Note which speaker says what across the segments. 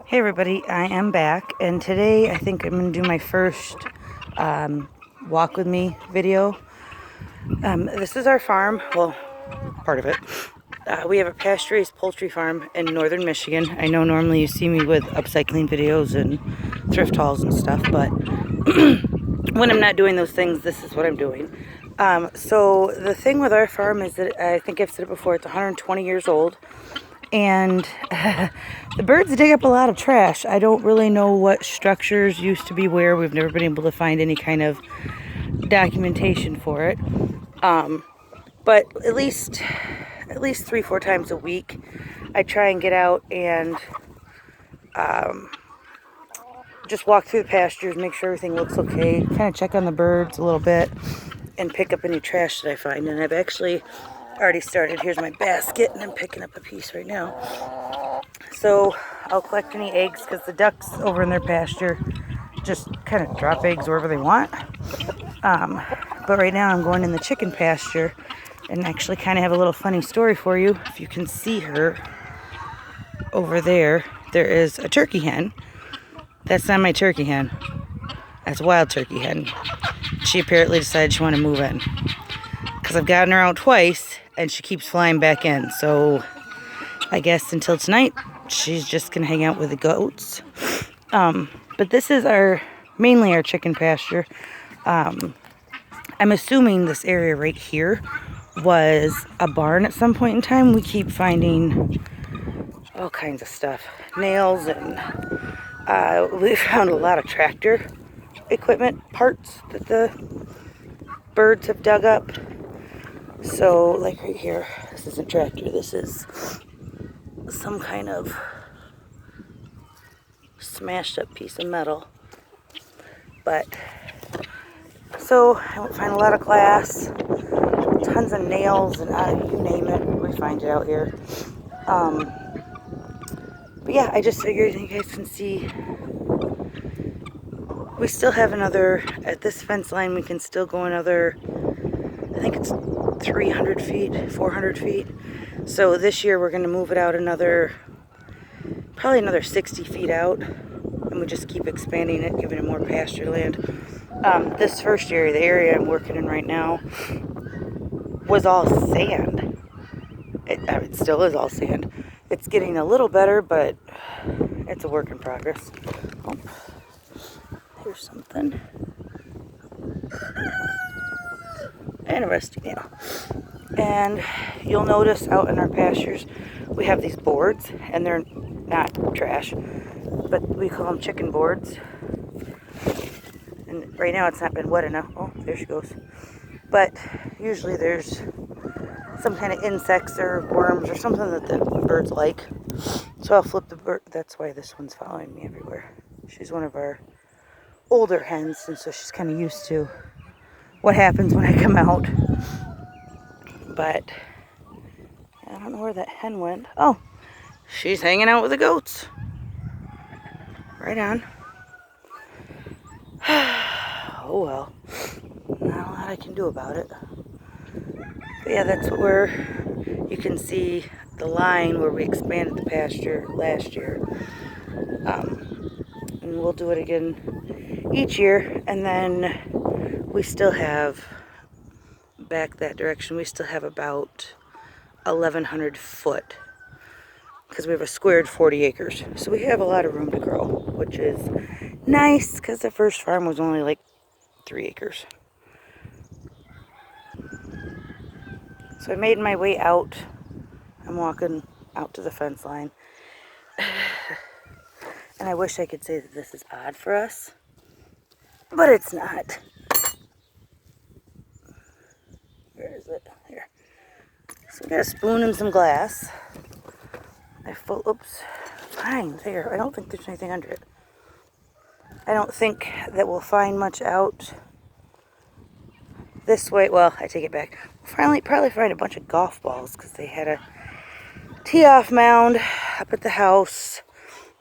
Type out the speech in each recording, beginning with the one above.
Speaker 1: Hey everybody, I am back, and today I think I'm going to do my first walk with me video. This is our farm, well, part of it. We have a pasture-raised poultry farm in northern Michigan. I know normally you see me with upcycling videos and thrift hauls and stuff, but when I'm not doing those things, this is what I'm doing. So the thing with our farm is that, I think I've said it before, it's 120 years old. And the birds dig up a lot of trash. I don't really know what structures used to be where. We've never been able to find any kind of documentation for it. But at least 3-4 times a week, I try and get out and just walk through the pastures, make sure everything looks okay, kind of check on the birds a little bit, and pick up any trash that I find. And I've actually already started. Here's my basket, and I'm picking up a piece right now. So I'll collect any eggs because the ducks over in their pasture just kind of drop eggs wherever they want. But right now I'm going in the chicken pasture and actually kind of have a little funny story for you. If you can see her over there, there is a turkey hen. That's not my turkey hen. That's a wild turkey hen. She apparently decided she wanted to move in because I've gotten her out twice and she keeps flying back in. So I guess until tonight, she's just gonna hang out with the goats. But this is mainly our chicken pasture. I'm assuming this area right here was a barn at some point in time. We keep finding all kinds of stuff, nails, and we found a lot of tractor equipment parts that the birds have dug up. So like right here, this isn't tractor, this is some kind of smashed up piece of metal. But so I won't find a lot of glass, tons of nails, and you name it, we find it out here. But yeah, I just figured you guys can see we still have another, at this fence line we can still go another, I think it's 300 feet, 400 feet. So this year we're going to move it out probably another 60 feet out, and we just keep expanding it, giving it more pasture land. This first area, the area I'm working in right now, was all sand. It still is all sand. It's getting a little better, but it's a work in progress. Oh, here's something. And a rusty nail. And you'll notice out in our pastures, we have these boards, and they're not trash, but we call them chicken boards. And right now it's not been wet enough. Oh, there she goes. But usually there's some kind of insects or worms or something that the birds like. So I'll flip the bird. That's why this one's following me everywhere. She's one of our older hens, and so she's kind of used to what happens when I come out. But I don't know where that hen went. Oh, she's hanging out with the goats. Right on. Oh well, not a lot I can do about it. But yeah, that's where you can see the line where we expanded the pasture last year. And we'll do it again each year. And then we still have, back that direction, we still have about 1,100 foot, because we have a squared 40 acres. So we have a lot of room to grow, which is nice, because the first farm was only like 3 acres. So I made my way out. I'm walking out to the fence line. And I wish I could say that this is odd for us, but it's not. Where is it? Here. So I got a spoon and some glass. Oops. Fine, there. I don't think there's anything under it. I don't think that we'll find much out this way. Well, I take it back. We'll probably find a bunch of golf balls, because they had a tee-off mound up at the house.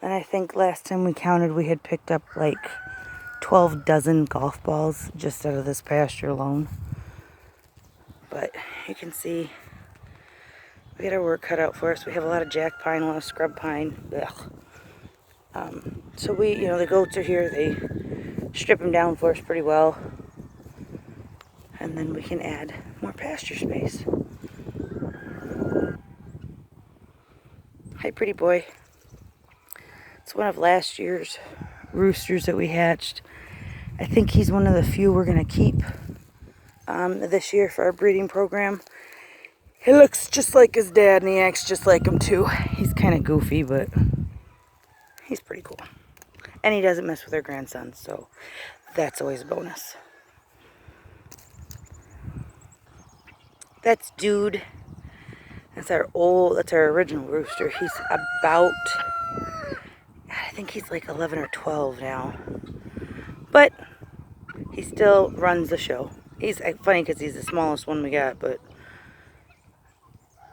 Speaker 1: And I think last time we counted, we had picked up like 12 dozen golf balls just out of this pasture alone. But you can see we got our work cut out for us. We have a lot of jack pine, a lot of scrub pine. Ugh. So we, the goats are here. They strip them down for us pretty well. And then we can add more pasture space. Hi, pretty boy. It's one of last year's roosters that we hatched. I think he's one of the few we're going to keep this year for our breeding program. He looks just like his dad and he acts just like him too. He's kind of goofy, but he's pretty cool. And he doesn't mess with our grandsons, so that's always a bonus. That's Dude. That's our original rooster. He's about, I think he's like 11 or 12 now. But he still runs the show. He's funny because he's the smallest one we got, but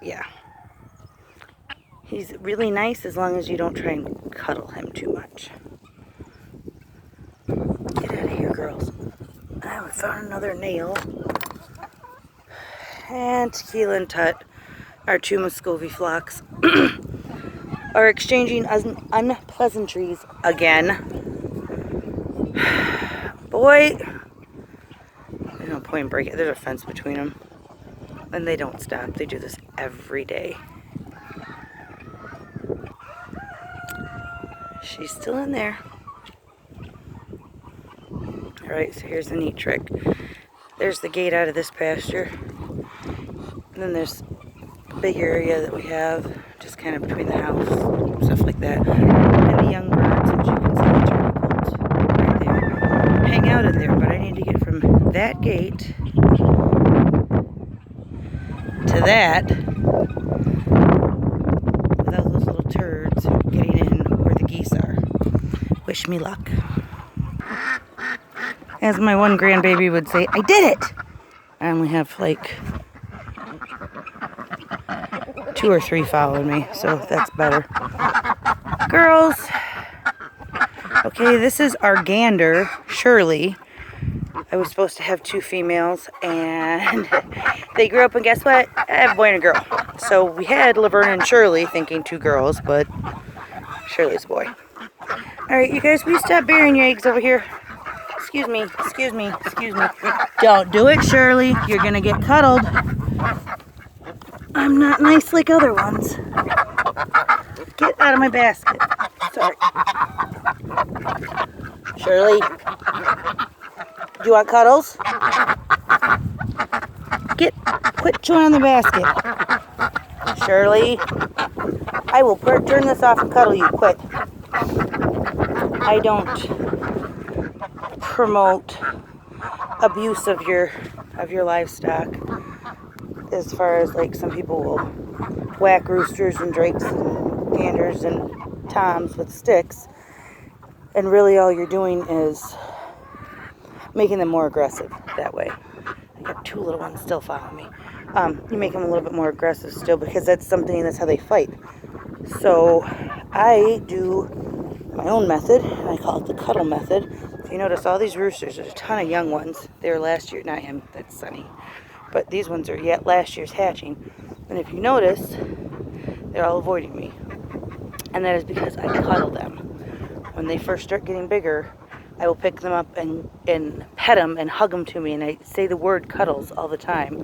Speaker 1: yeah. He's really nice as long as you don't try and cuddle him too much. Get out of here, girls. I found another nail. And Tequila and Tut, our two Muscovy flocks, are exchanging unpleasantries again. Boy, there's no point in breaking it. There's a fence between them. And they don't stop. They do this every day. She's still in there. Alright, so here's a neat trick. There's the gate out of this pasture. And then there's a big area that we have just kind of between the house, stuff like that. And the young birds, which you can see the turtles right there, hang out in there. But I need to get from that gate to that without those little turds getting in where the geese are. Wish me luck. As my one grandbaby would say, I did it! I only have like 2 or 3 following me, so that's better. Girls! Okay, this is our gander, Shirley. I was supposed to have 2 females, and they grew up, and guess what? I have a boy and a girl. So we had Laverne and Shirley, thinking 2 girls, but Shirley's a boy. Alright, you guys, will you stop burying your eggs over here? Excuse me, excuse me, excuse me. Don't do it, Shirley. You're gonna get cuddled. I'm not nice like other ones. Get out of my basket. Sorry. Shirley. Do you want cuddles? Quit chewing on the basket. Shirley. I will turn this off and cuddle you. Quit. I don't promote abuse of your livestock, as far as like some people will whack roosters and drakes and ganders and toms with sticks, and really all you're doing is making them more aggressive that way. I got 2 little ones still following me. You make them a little bit more aggressive still, because that's how they fight. So I do my own method, and I call it the cuddle method. If you notice, all these roosters, there's a ton of young ones. They were last year, not him, that's Sunny. But these ones are yet last year's hatching. And if you notice, they're all avoiding me. And that is because I cuddle them. When they first start getting bigger, I will pick them up and pet them and hug them to me. And I say the word cuddles all the time.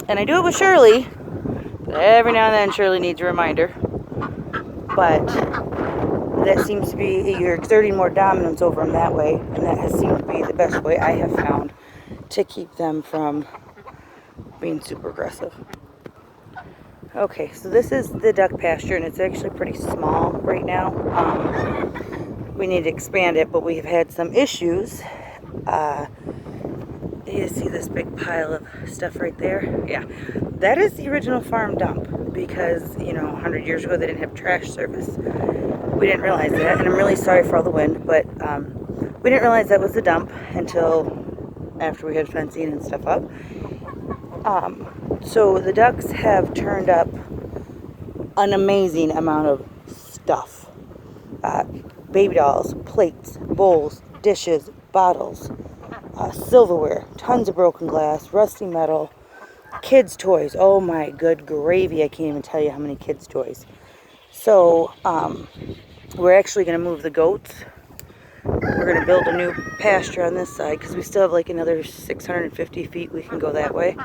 Speaker 1: And I do it with Shirley. But every now and then Shirley needs a reminder. But that seems to be, you're exerting more dominance over them that way. And that has seemed to be the best way I have found to keep them from being super aggressive. Okay, so this is the duck pasture, and it's actually pretty small right now. We need to expand it, but we've had some issues. You see this big pile of stuff right there? Yeah, that is the original farm dump, because 100 years ago they didn't have trash service. We didn't realize that, and I'm really sorry for all the wind, but we didn't realize that was the dump until after we had fencing and stuff up. So the ducks have turned up an amazing amount of stuff. Baby dolls, plates, bowls, dishes, bottles, silverware, tons of broken glass, rusty metal, kids' toys. Oh my good gravy, I can't even tell you how many kids' toys. So we're actually going to move the goats. We're going to build a new pasture on this side because we still have like another 650 feet we can go that way.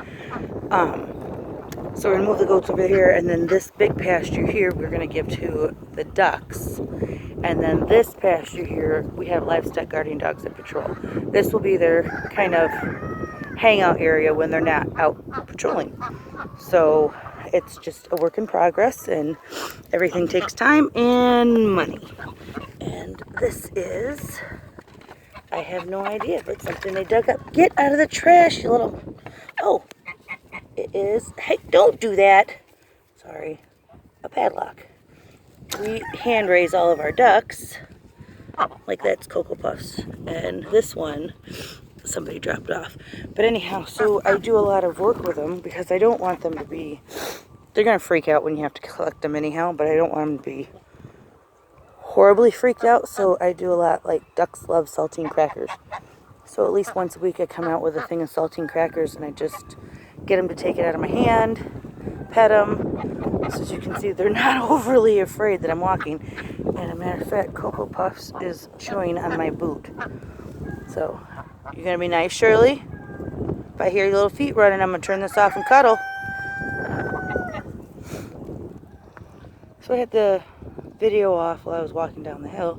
Speaker 1: So we're going to move the goats over here, and then this big pasture here we're going to give to the ducks. And then this pasture here, we have livestock guardian dogs that patrol. This will be their kind of hangout area when they're not out patrolling. So it's just a work in progress, and everything takes time and money. And this is, I have no idea, but something they dug up. Get out of the trash, you little, oh, it is, hey, don't do that. Sorry, a padlock. We hand raise all of our ducks, like that's Cocoa Puffs, and this one, somebody dropped off. But anyhow, so I do a lot of work with them because I don't want them to be, they're going to freak out when you have to collect them anyhow, but I don't want them to be horribly freaked out, so I do a lot, like ducks love saltine crackers. So at least once a week I come out with a thing of saltine crackers and I just get them to take it out of my hand, pet them. So as you can see, they're not overly afraid that I'm walking. And a matter of fact, Cocoa Puffs is chewing on my boot. So, you're going to be nice, Shirley? If I hear your little feet running, I'm going to turn this off and cuddle. So I had the video off while I was walking down the hill.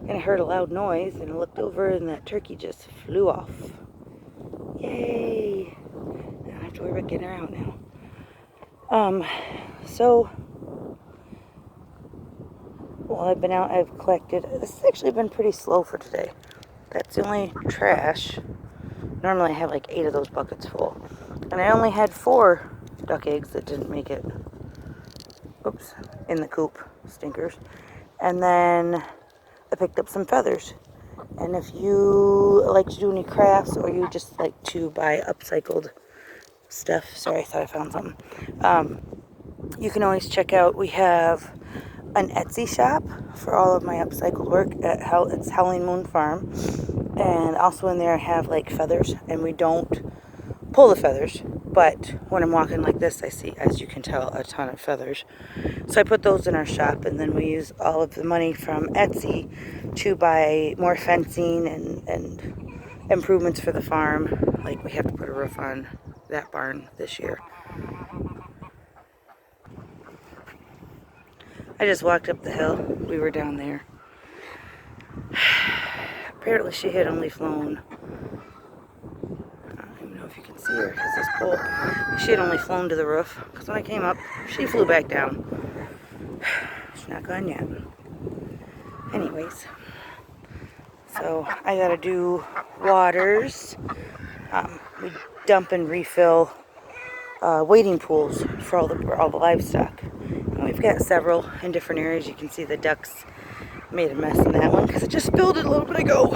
Speaker 1: And I heard a loud noise, and I looked over, and that turkey just flew off. Yay! I don't have to worry about getting her out now. So, while I've been out, I've collected, this has actually been pretty slow for today. That's the only trash. Normally I have like 8 of those buckets full. And I only had 4 duck eggs that didn't make it, oops, in the coop, stinkers. And then I picked up some feathers. And if you like to do any crafts, or you just like to buy upcycled stuff, sorry, I thought I found something. You can always check out, we have an Etsy shop for all of my upcycled work at it's Howling Moon Farm. And also in there I have like feathers, and we don't pull the feathers, but when I'm walking like this I see, as you can tell, a ton of feathers. So I put those in our shop, and then we use all of the money from Etsy to buy more fencing and improvements for the farm. Like we have to put a roof on that barn this year. I just walked up the hill. We were down there. Apparently she had only flown, I don't even know if you can see her because this pole, she had only flown to the roof, because when I came up she flew back down. She's not gone yet. Anyways, so I gotta do waters. We dump and refill wading pools for all the livestock. And we've got several in different areas. You can see the ducks made a mess in that one because it just spilled it a little bit ago.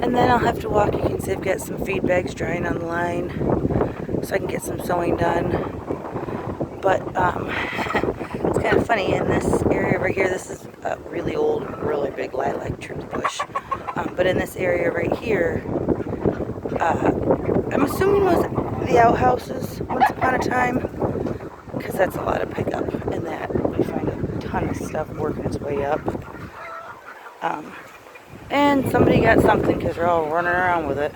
Speaker 1: And then I'll have to walk. You can see I've got some feed bags drying on the line so I can get some sewing done. But it's kind of funny, in this area right here, this is a really old, really big lilac tree bush. But in this area right here, I'm assuming was the outhouses once upon a time, because that's a lot of pickup in that. We find a ton of stuff working its way up. And somebody got something because they're all running around with it.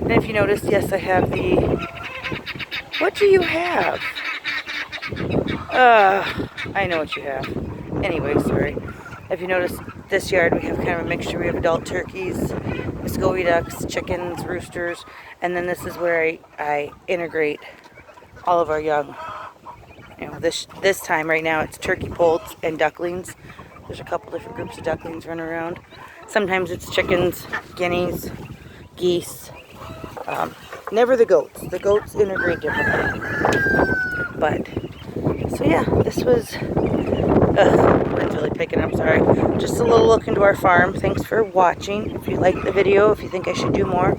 Speaker 1: And if you notice, yes, I have the, what do you have? I know what you have. Anyway, sorry. If you notice, this yard we have kind of a mixture. We have adult turkeys, Muscovy ducks, chickens, roosters, and then this is where I integrate all of our young. You know, this time right now it's turkey poults and ducklings. There's a couple different groups of ducklings running around. Sometimes it's chickens, guineas, geese. Never the goats. The goats integrate differently. But, so yeah, this was, wind's really picking up, sorry. Just a little look into our farm. Thanks for watching. If you liked the video, if you think I should do more,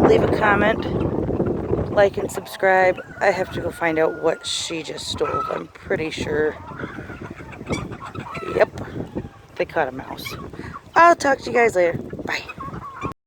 Speaker 1: leave a comment, like and subscribe. I have to go find out what she just stole. I'm pretty sure. Yep, they caught a mouse. I'll talk to you guys later. Bye.